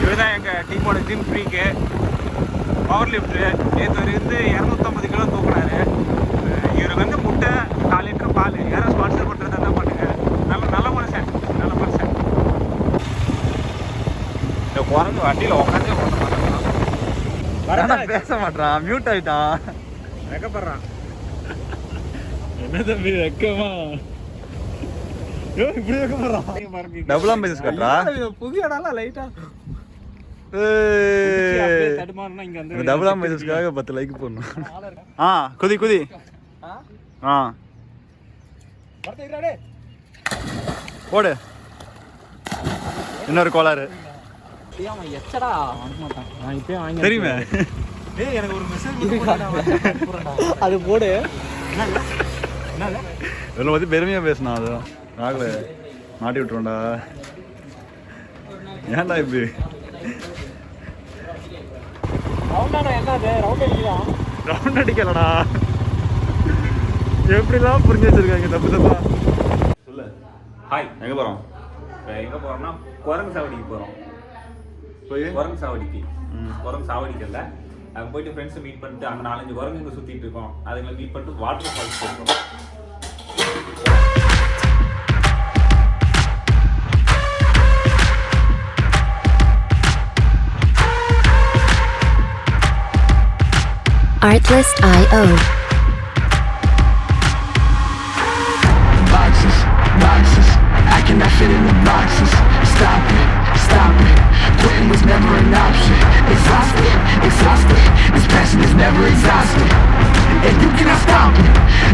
இவர் தான் எங்கள் டீமோட ஜிம் ஃப்ரீக்கு. பவர் லிஃப்ட்டு நேற்று இருந்து 250 கிலோ தூக்குனாரு. இவர் வந்து முட்டை 4 லிட்டர் பால் யாரும் ஸ்பான்சர் பண்ணுறதா தான் பண்ணுங்க. நல்ல மனுஷன், நல்ல மனுஷன். இந்த குரங்கு வண்டியில் உட்காந்தே ஓட்ட மாட்டான், பேச மாட்டான், மியூட் ஆகிட்டான், வெக்கப்படுறான். என்ன தம்பி வெக்கமா இப்படி வெக்கப்படுறான். டபுள் ஆம்பியன்ஸ் கட்டுறா, புதிய இடம்லாம் லைட்டா டபுள் ஆம்பியன்ஸ்க்காக 10 லைக் போடணும். குதி குதி. போடு. இன்னொரு கோளாறு தெரியுமே. எனக்கு ஒரு மெசேஜ் அது போடு. இதில் பற்றி பெருமையாக பேசினா அதுதான் ராகுல மாட்டி விட்டுருவோண்டா. ஏன்டா இப்படி ரவுண்ட் அடிக்கலடா, எப்படிலாம் புரிஞ்சு வச்சிருக்காங்க தப்பு தப்பா. சொல்லு. ஹாய், எங்கே போகிறோம்? இப்போ எங்கே போகிறோம்னா குரங்கு சாவடிக்கு போகிறோம். குரங்கு சாவடிக்கு இல்லை, அங்கே போயிட்டு ஃப்ரெண்ட்ஸை மீட் பண்ணிட்டு அங்கே 4-5 குரங்கு இங்கே சுற்றிட்டு இருக்கோம். அதுங்களை மீட் பண்ணிட்டு வாட்டர் ஃபால்ஸ் போகிறோம். Artlist.io. Boxes, I cannot fit in the boxes. Stop it, quitting was never an option. Exhausted, this passion is never exhausted. And you cannot stop it,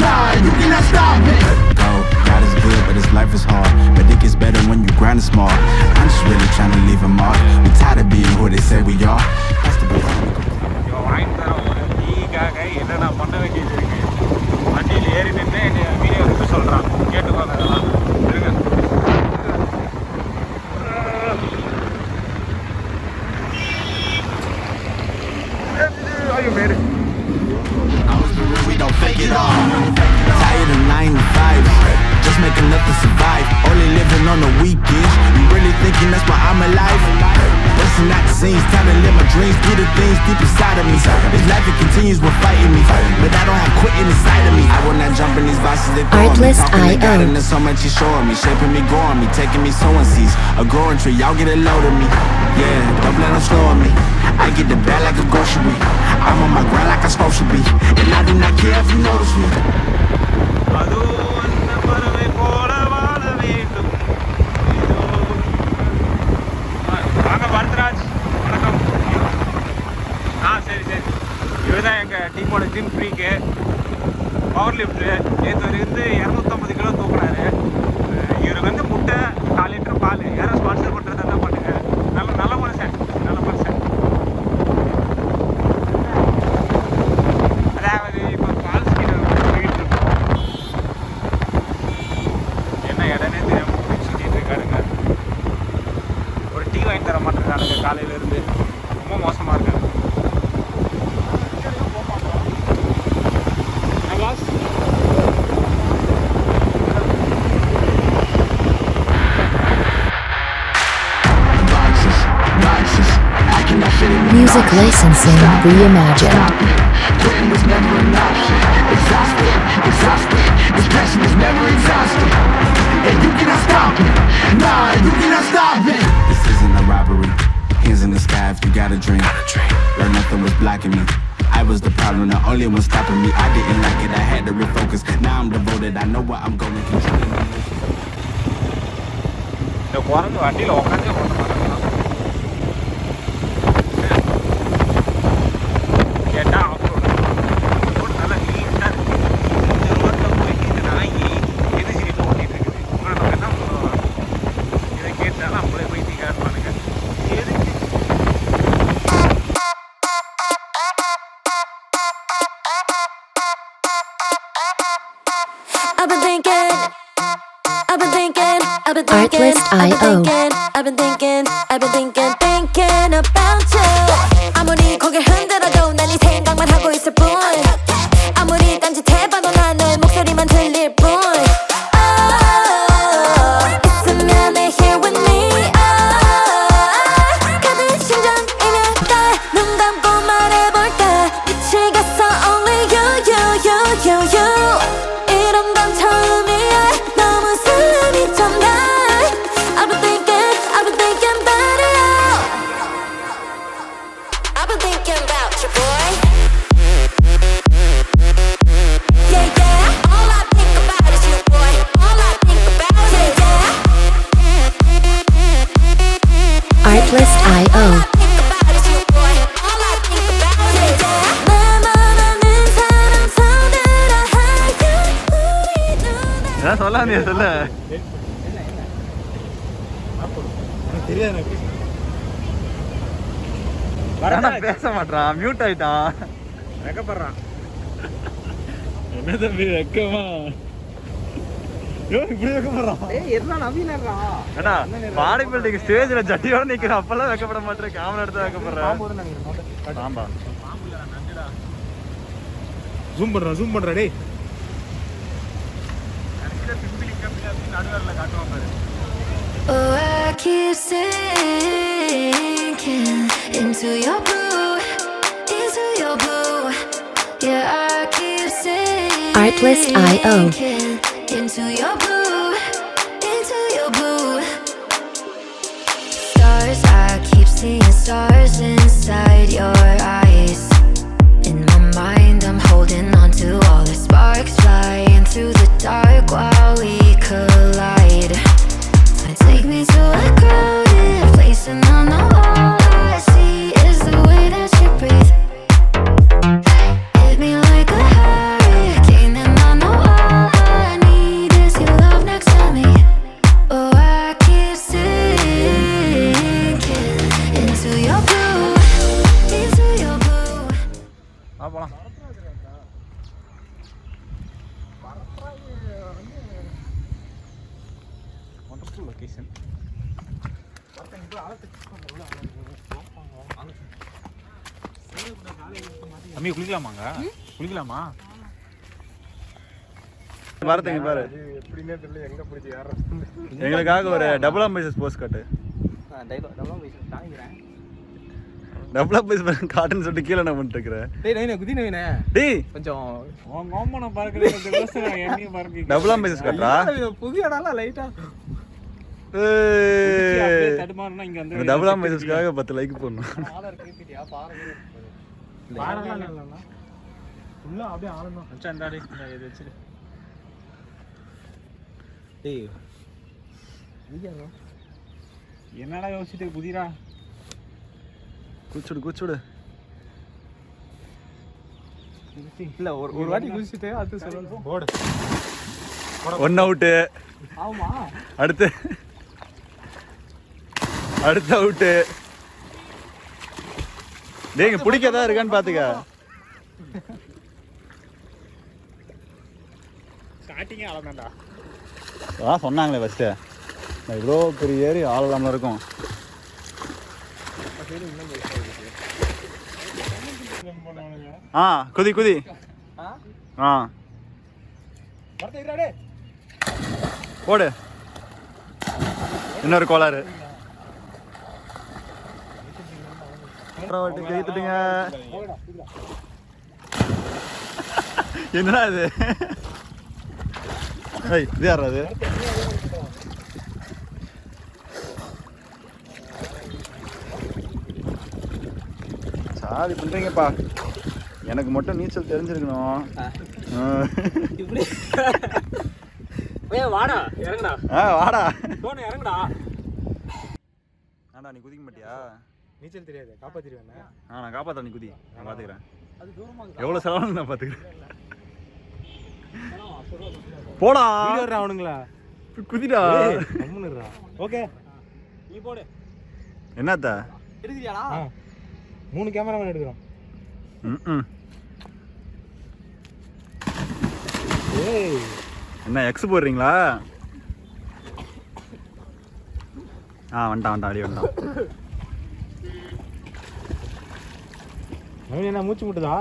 nah, you cannot stop it. Go, God is good, but his life is hard. But it gets better when you grind small. I'm just really trying to leave a mark. We tired of being who they say we are. That's the way. என்னென்ன பண்ண வேண்டியது இருக்கு. வண்டியில் ஏறி நின்று video எடுத்து சொல்கிறான், கேட்டுக்கோங்க. அதெல்லாம் இருங்க. Tired of 9 to 5, just make enough to survive. Only living on the weekends. You really thinking that's why I'm alive? Busting out the scenes, time to live my dreams, do the things deep inside of me. This life it continues with fighting me, but I don't have quitting inside of me. I will not jump in these boxes they throw me. Talking to God and there's so much he's showing me, shaping me, growing me, taking me sowing seeds, a growing tree. Y'all get a load of me, yeah. Don't let them slow me. I get the bag like a grocery. I'm on my grind like I'm supposed to be, and I do not care if you notice me. சரி, இவர் தான் எங்கள் டீமோட gym ஃப்ரீக்கு. Power lift நேற்று இருந்து 250 kilo தூக்குனாரு. இவர் வந்து முட்டை 4 லிட்டர் பால் யாரும் ஸ்பான்சர் பண்ணுறதா தான் பண்ணுங்க. நல்ல மனுஷன், நல்ல மனுஷன். அதாவது இப்போ ஃபால்ஸ் கிட்ட போயிட்டு இருக்கோம். என்ன இடனே தெரியாமல் சுற்றிட்டு இருக்காருங்க. ஒரு டீ வாங்கி தர மாட்டேங்கிறானுங்க காலையிலேருந்து. ரொம்ப மோசமாக இருக்காங்க. Music licensing reimagined. Quitting was never an option. Exhausted, this passion is never exhausted. And you cannot stop it, nah, you cannot stop it. This isn't a robbery, hands in the sky if you got a dream. Learn nothing was blocking me. I was the problem, the only one stopping me. I didn't like it, I had to refocus. Now I'm devoted, I know where I'm going. இந்த குரங்கு வண்டியில் உட்காந்தே ஓட்ட மாட்டான், கேட்டால் அப்புறம் road நல்லா நீட்டாக இருக்குது. இந்த ரோட்டில் போயிட்டு இந்த நாய் எது சீட்டு ஓட்டிகிட்டு இருக்குது. உங்களை நம்ம என்ன பண்ணுவோம், இதை கேட்டாலும் நம்மளே போய் தீ காட்டுவானுங்க. எதுக்கு Artlist.io. I've been thinking about you. 아무리 고개를 흔들어도 난 네 생각만 하고 있을 뿐. 아무리 딴짓해봐도 난 너의 목소리만 들릴 뿐. 있으면 내 here with me. 가득 Artlist.io. என்ன சொல்ல நீ சொல்ல தெரியாது பேச மாட்டான் மியூட் ஆயிட்டான் வெக்கப்படுறான் என்ன தம்பி வெக்கமா இப்படி வெக்கப்படுறான் என்ன நவீனர்றா ஏடா பாடி பில்டிங் ஸ்டேஜ்ல ஜட்டியோட நிக்கிற அப்பெல்லாம் வெக்கப்பட மாட்டேன் கேமரா எடுத்து வெக்கப்படுறேன் ஆமா ஜூம் பண்றா டேய் நடுவரில் காட்டுவான் பாரு. Oh, I keep sinking into your blue, yeah, I keep sinking Artlist.io. Into your blue, stars, I keep seeing stars inside your eyes. In my mind, I'm holding on to all the sparks flying through the dark while we collide. Take me to a crowded place and I know all I see is the way that you breathe. Hit me like a hurricane and I know all I need is your love next to me. Oh, I keep sinking into your blue, போலாம் wonderful location. அம்மி குளிக்கலாமாங்க குளிக்கலாமா பாருங்க பாரு எப்படின்னே தெரியல எங்க பிடிச்சி யாரும் எங்களுக்காக ஒரு டபுள் அம்பைசஸ் போஸ்ட் காட்டு டபுள் அம்பைசஸ் காட்டுன்னு சொல்லிட்டு கீழே நான் பண்ணிட்டு இருக்கிறேன் டேய் நவீன குதி நவீன டேய் கொஞ்சம் ஓமன பார்க்கறேன் இந்த ரோஸ்ல என்னையும் பாருங்க டபுள் அம்பைசஸ் காட்டுறா புதிய இடம்ல லைட்டா தடுமாறனா இங்க வந்து டபுள் அம்பைசஸ்க்காக 10 லைக் போடணும் ஆளர் கிரிக்கெட்டியா பாருங்க இல்ல உள்ள அப்படியே ஆளணும் மச்சான் இந்தாடி இது வெச்சிரு டேய் நீங்க என்னடா யோசிச்சிட்டு புதிரா குச்சுடு இல்ல ஒரு வாட்டி குதிச்சிட்டு அது சொல்லணும் போடு 1 அவுட் ஆமா அடுத்து அவுட் டேய் பிடிக்கதா இருக்கான்னு பாத்துக்க ஸ்டார்டிங்கே ஆளதான்டா சொன்னாங்களே ஃபர்ஸ்ட் இவ்வளோ பெரிய ஏரி ஆள் இல்லாமல் இருக்கும் குதி போடு இன்னொரு கோளாறு கைத்துட்டுங்க என்னடா இது இது யாரா அது சாரி பண்றீங்கப்பா எனக்கு மட்டும் நீச்சல் தெரிஞ்சிருக்கணும் இப்படி வாடா இறங்குடா வாடா போன இறங்குடா ஆண்டா நீ குதிக்க மாட்டியா நீச்சல் தெரியாது காப்பாத்திடுவேன் நான் காப்பாத்த நீ குதி நான் பாத்துக்கிறேன் அது தூரமா எவ்வளவு செலவு நான் பாத்துக்கிறேன் போடா வீடியோடா அவனுங்களா குதிடா கம்முனுடா ஓகே நீ போடு என்னத்த எடுக்கறியாடா 3 கேமராமேன் எடுக்கறோம் ஏய் என்ன எக்ஸ் போடுறீங்களா வந்துட்டான் அடி வந்துட்டான் அவன் என்ன மூச்சு முட்டுதா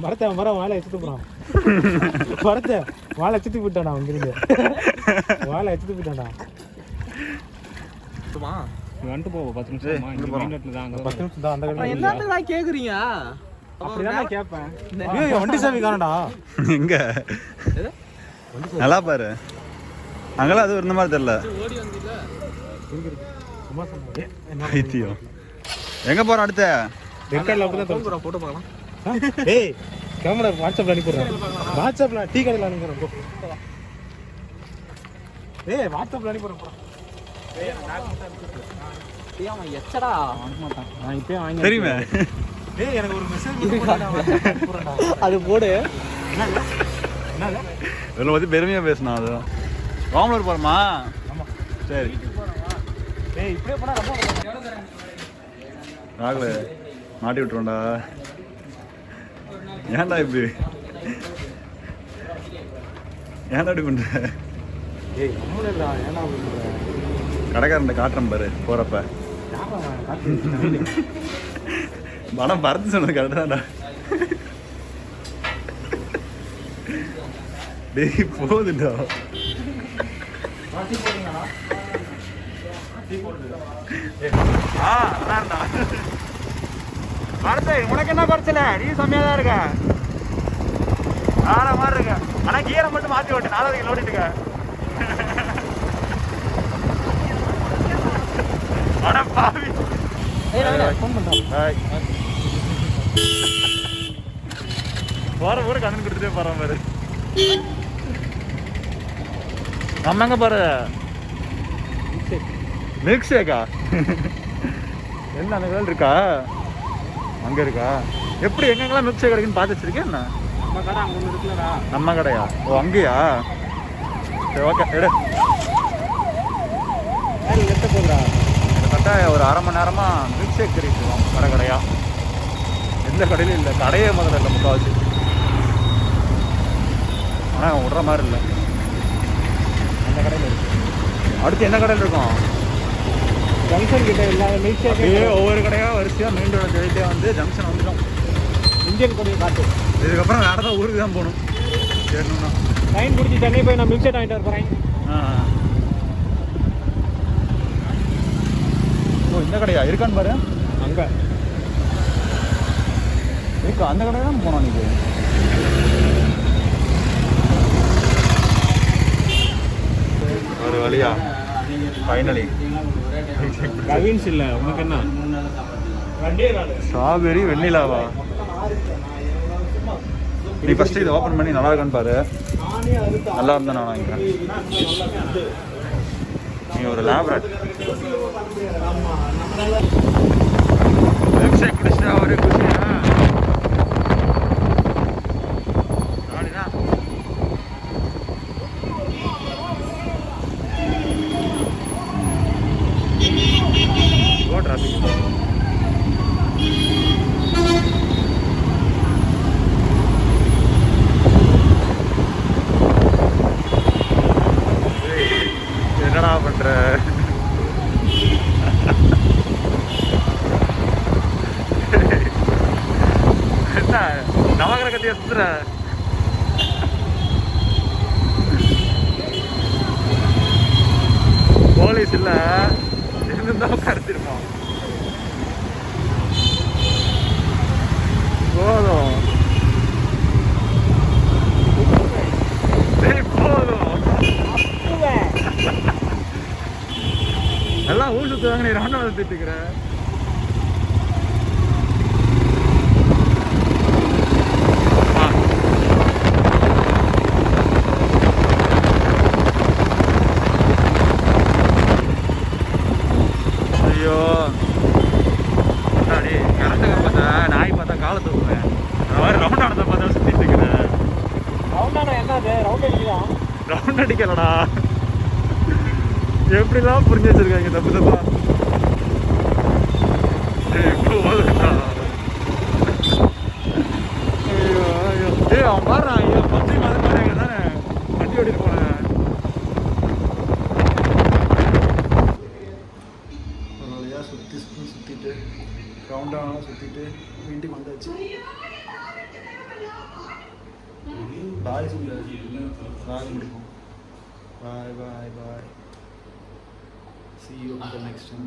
மரம் வாழை வச்சுட்டு போறான் வாழை வச்சுட்டு போயிட்டான்டா வந்துருந்து வாழை வச்சுட்டு போயிட்டான்டா சும்மா வந்துட்டு போ 10 நிமிஷம் அந்த என்னடா கேக்குறீங்க அப்படிதான் கேட்பேன் ஏய் வண்டி சாவி காணடா எங்க நல்லா பாரு அங்கெல்லாம் அது இருந்த மாதிரி தெரியல ஓடி வந்தில சும்மா சொன்னே ஐத்தியம் எங்க போறோம் அடுத்து ரெக்கார்ட்ல அப்படியே தோங்குறோம் போட்டோ பார்க்கலாம் ஏய் கேமரா வாட்ஸ்அப்ல அனுப்பி போடுறேன் வாட்ஸ்அப்ல டீ கடையில அனுப்புறேன் ஏய் வாட்ஸ்அப்ல அனுப்பி போறேன் தெரியுமே. எனக்கு ஒரு மெசேஜ் அது போடு. இதில் பற்றி பெருமையாக பேசினா அது ராமலூர் போகிறோமா? சரி இப்படியே போனா ராகுல மாட்டி விட்டுருவோண்டா. ஏன்டா இப்படி இப்படி பண்ற? கடைக்காரன் காட்டுறேன் பாரு போறப்ப. பணம் பறந்து சொன்னது கரெக்டாடா. டேய் போதுடா. உனக்கு என்ன குறைச்சல? நீ செம்மையா தான் இருக்க. ஆனா மாதிரி இருக்க. ஆனா கீரை மட்டும் மாத்தி ஓட்டு 4வது கிலோ ஓட்டிட்டுக்க. அட பாவி. போற ஊரு கண்ணன் கொடுத்துட்டே போற மாதிரி. நம்ம எங்க போற? Milk Sheikha? என்ன அந்த வேலை இருக்கா? அங்க இருக்கா? எப்படி எங்கெங்கெல்லாம் மில்க் ஷேக் கிடைக்குன்னு பார்த்து வச்சிருக்கேன். என்ன நம்ம கடை அங்க ஒன்று இருக்குல்லடா. நம்ம கடையா? ஓ அங்கேயா? சரி ஓகே எடு. எட்ட போகுதா? கிட்டத்தட்ட ஒரு 1/2 மணி நேரமா மில்க் ஷேக் தெரிவிச்சிருக்கோம் கடை கடையா. எந்த கடையிலும் இல்லை, கடையே முதல்ல இல்லை முக்கால்வாசி. ஆனால் விடுற மாதிரி இல்லை. அந்த கடையில் இருக்கு. அடுத்து என்ன கடையில் இருக்கும்? ஜங்ஷன் கிட்ட இல்லாத மில்க் ஷேக். ஒவ்வொரு கடையாக வரிசையாக மெயின் ரோடு போயிட்டே வந்து ஜங்ஷன் வந்துடும். இந்தியன் கொடியை காட்டு. இதுக்கப்புறம் வேறு தான் ஊருக்கு தான் போகணும். சரிண்ணா ட்ரெயின் பிடிச்சி சென்னை போய் நான் மில்க் ஷேக் வாங்கிட்டு வரேன். ஓ இந்த கடையா இருக்கான்னு பாரு. அங்கே இருக்கா? அந்த கடை தான் போனோம். நீங்க ஒரு வழியா ஃபைனலி கவின்ஸ் இல்லை. உனக்கு என்ன ஸ்ட்ராபெரி வெண்ணிலாவா? நீ ஃபர்ஸ்ட் இதை ஓப்பன் பண்ணி நல்லா இருக்கான்னு பாரு. நல்லா இருந்தா நான் வாங்கிக்கிறேன். நீ ஒரு லேப்ரட் மில்க் ஷேக் குடிச்சா ஒரு குஷியா? என்னடா பண்ற? என்ன நவகர கத்திய சுத்துற? போலீஸ் இல்ல இருந்தாலும் கடத்திருப்போம். போதும் போதும். எல்லாம் ஊர் சுத்துவாங்க. நீ ராணுவ வளர்த்துட்டு இருக்கிற. ஐயோ அடி கரண்ட்டுக்கு பார்த்தா நாய் பார்த்தா காலை தூக்குவேன். ரவுண்ட் ஆனதை பார்த்தா சுத்திட்டு இருக்கிறேன். ரவுண்ட் என்னது? ரவுண்ட் அடிக்கலாம். ரவுண்ட் அடிக்கலடா. எப்படிலாம் புரிஞ்சு வச்சிருக்காங்க தப்பு தப்பா. ஐயோ ஐயோ ஏய் அவன் பாரு. ஐயோ பச்சை மாதிரி மாதிரி தானே வண்டி ஓட்டிட்டு போனேன். ஒரு வழியாக சுற்றிட்டு ரவுண்டாக சுற்றிட்டு வீட்டுக்கு வந்தாச்சு. பாய் சொல்ல ராகம் முடிப்போம். பாய் பாய் பாய். See you on the next one.